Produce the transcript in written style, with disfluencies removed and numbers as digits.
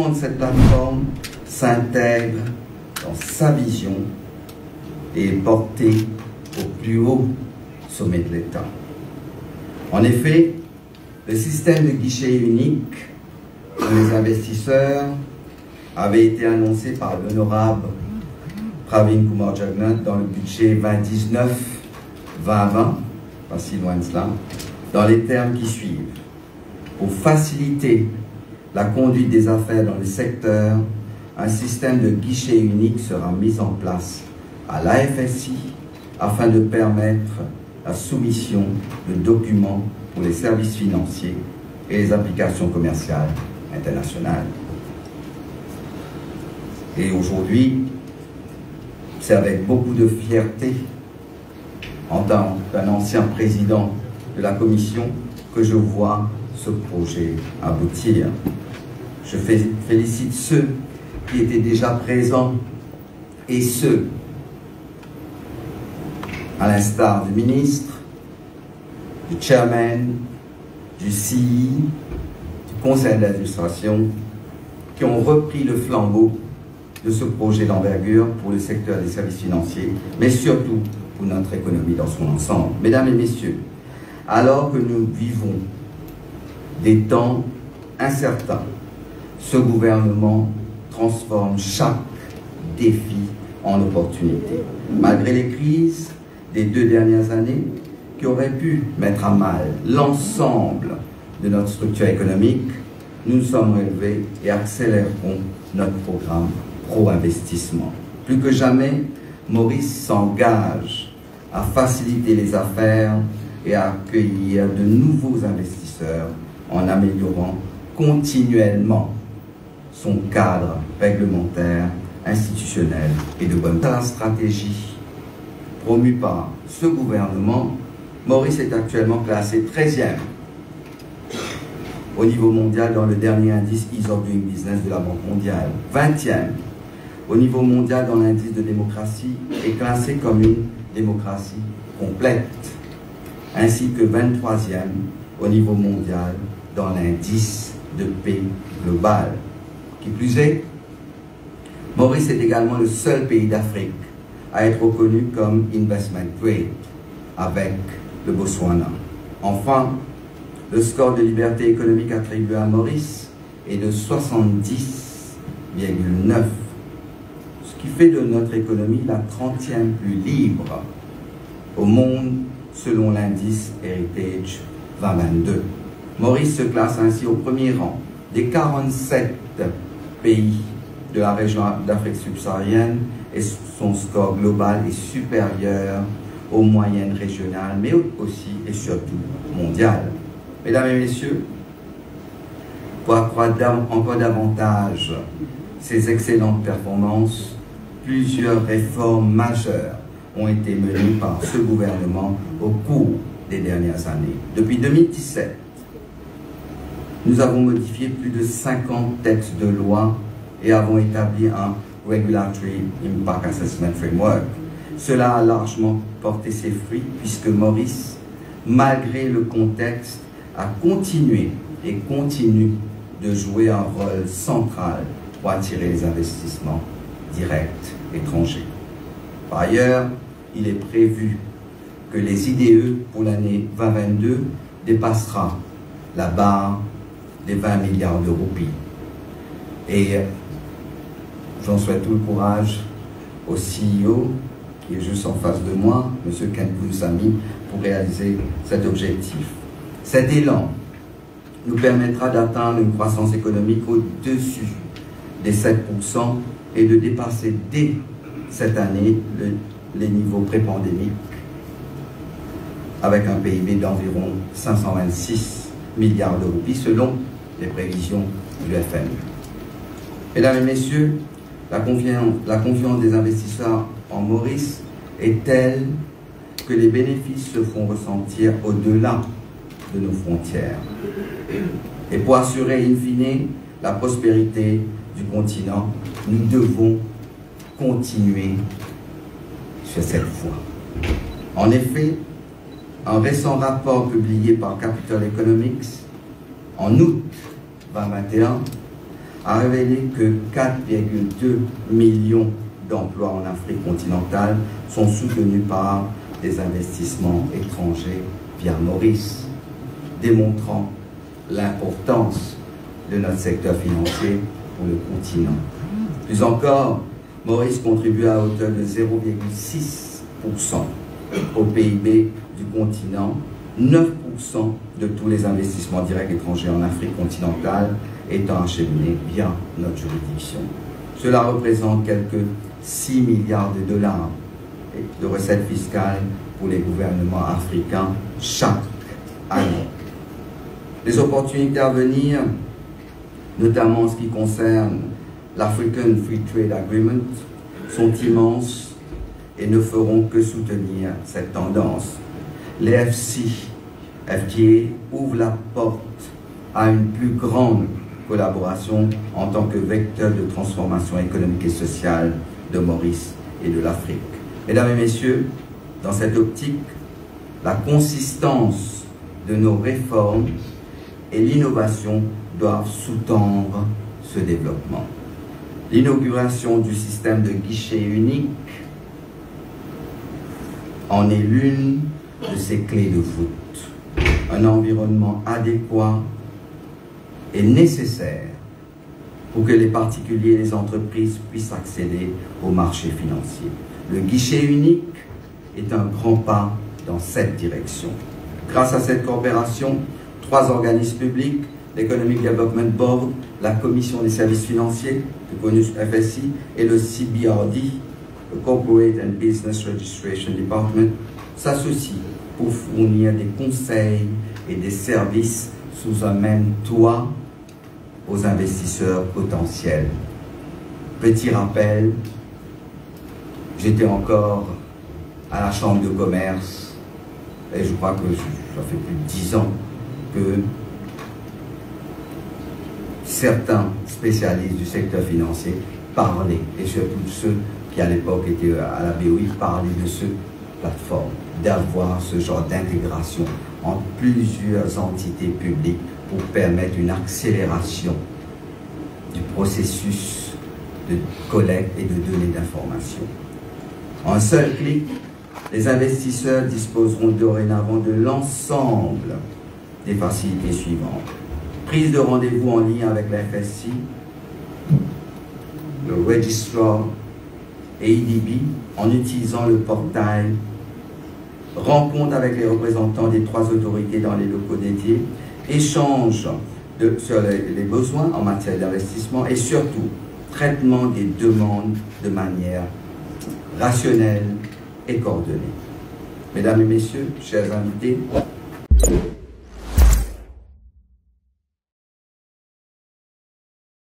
lancement de cette plateforme s'intègre dans sa vision et est porté au plus haut sommet de l'État. En effet, le système de guichet unique pour les investisseurs avait été annoncé par l'honorable Pravin Kumar Jagnat dans le budget 2019-2020, pas si loin de cela, dans les termes qui suivent. Pour faciliter la conduite des affaires dans le secteur, un système de guichet unique sera mis en place à l'AFSI afin de permettre la soumission de documents pour les services financiers et les applications commerciales internationales. Et aujourd'hui, c'est avec beaucoup de fierté, en tant qu'un ancien président de la Commission, que je vois ce projet aboutir. Je félicite ceux qui étaient déjà présents et ceux, à l'instar du ministre, du chairman, du CI, du conseil d'administration, qui ont repris le flambeau de ce projet d'envergure pour le secteur des services financiers, mais surtout pour notre économie dans son ensemble. Mesdames et messieurs, alors que nous vivons des temps incertains, ce gouvernement transforme chaque défi en opportunité. Malgré les crises des 2 dernières années qui auraient pu mettre à mal l'ensemble de notre structure économique, nous nous sommes relevés et accélérerons notre programme pro-investissement. Plus que jamais, Maurice s'engage à faciliter les affaires et à accueillir de nouveaux investisseurs en améliorant continuellement son cadre réglementaire, institutionnel et de bonne stratégie. Promu par ce gouvernement, Maurice est actuellement classé 13e au niveau mondial dans le dernier indice Ease of Doing Business de la Banque mondiale, 20e au niveau mondial dans l'indice de démocratie et classé comme une démocratie complète, ainsi que 23e au niveau mondial dans l'indice de paix global. Qui plus est, Maurice est également le seul pays d'Afrique à être reconnu comme Investment Grade avec le Botswana. Enfin, le score de liberté économique attribué à Maurice est de 70,9, ce qui fait de notre économie la 30e plus libre au monde selon l'indice Heritage 2022. Maurice se classe ainsi au premier rang des 47 pays de la région d'Afrique subsaharienne et son score global est supérieur aux moyennes régionales, mais aussi et surtout mondiales. Mesdames et messieurs, pour accroître encore davantage ces excellentes performances, plusieurs réformes majeures ont été menées par ce gouvernement au cours des dernières années. Depuis 2017, nous avons modifié plus de 50 textes de loi et avons établi un Regulatory Impact Assessment Framework. Cela a largement porté ses fruits puisque Maurice, malgré le contexte, a continué et continue de jouer un rôle central pour attirer les investissements directs étrangers. Par ailleurs, il est prévu que les IDE pour l'année 2022 dépassera la barre des 20 milliards de roupies. Et j'en souhaite tout le courage au CEO, qui est juste en face de moi, M. Ken Kounoussamy, pour réaliser cet objectif. Cet élan nous permettra d'atteindre une croissance économique au-dessus des 7% et de dépasser dès cette année les niveaux pré-pandémiques avec un PIB d'environ 526 milliards de roupies selon les prévisions du FMI. Mesdames et messieurs, la confiance des investisseurs en Maurice est telle que les bénéfices se font ressentir au-delà de nos frontières. Et pour assurer in fine la prospérité du continent, nous devons continuer sur cette voie. En effet, un récent rapport publié par Capital Economics en août 2021 a révélé que 4,2 millions d'emplois en Afrique continentale sont soutenus par des investissements étrangers via Maurice, démontrant l'importance de notre secteur financier pour le continent. Plus encore, Maurice contribue à hauteur de 0,6% au PIB du continent, 9% de tous les investissements directs étrangers en Afrique continentale étant acheminés via notre juridiction. Cela représente quelques 6 milliards de dollars de recettes fiscales pour les gouvernements africains chaque année. Les opportunités à venir, notamment en ce qui concerne l'African Free Trade Agreement, sont immenses et ne feront que soutenir cette tendance. Les FTA ouvrent la porte à une plus grande collaboration en tant que vecteur de transformation économique et sociale de Maurice et de l'Afrique. Mesdames et messieurs, dans cette optique, la consistance de nos réformes et l'innovation doivent sous-tendre ce développement. L'inauguration du système de guichet unique en est l'une de ces clés de voûte. Un environnement adéquat est nécessaire pour que les particuliers et les entreprises puissent accéder au marché financier. Le guichet unique est un grand pas dans cette direction. Grâce à cette coopération, 3 organismes publics, l'Economic Development Board, la Commission des services financiers, le bonus FSI, et le CBRD, le Corporate and Business Registration Department, s'associent pour fournir des conseils et des services sous un même toit aux investisseurs potentiels. Petit rappel, j'étais encore à la Chambre de commerce et je crois que ça fait plus de 10 ans que certains spécialistes du secteur financier parlaient, et surtout ceux qui à l'époque étaient à la BOI, parlaient de ce plateforme, d'avoir ce genre d'intégration entre plusieurs entités publiques pour permettre une accélération du processus de collecte et de données d'information. En un seul clic, les investisseurs disposeront dorénavant de l'ensemble des facilités suivantes. Prise de rendez-vous en lien avec la FSI, le Registrar et IDB en utilisant le portail, rencontre avec les représentants des 3 autorités dans les locaux dédiés, échange sur les besoins en matière d'investissement et surtout traitement des demandes de manière rationnelle et coordonnée. Mesdames et messieurs, chers invités,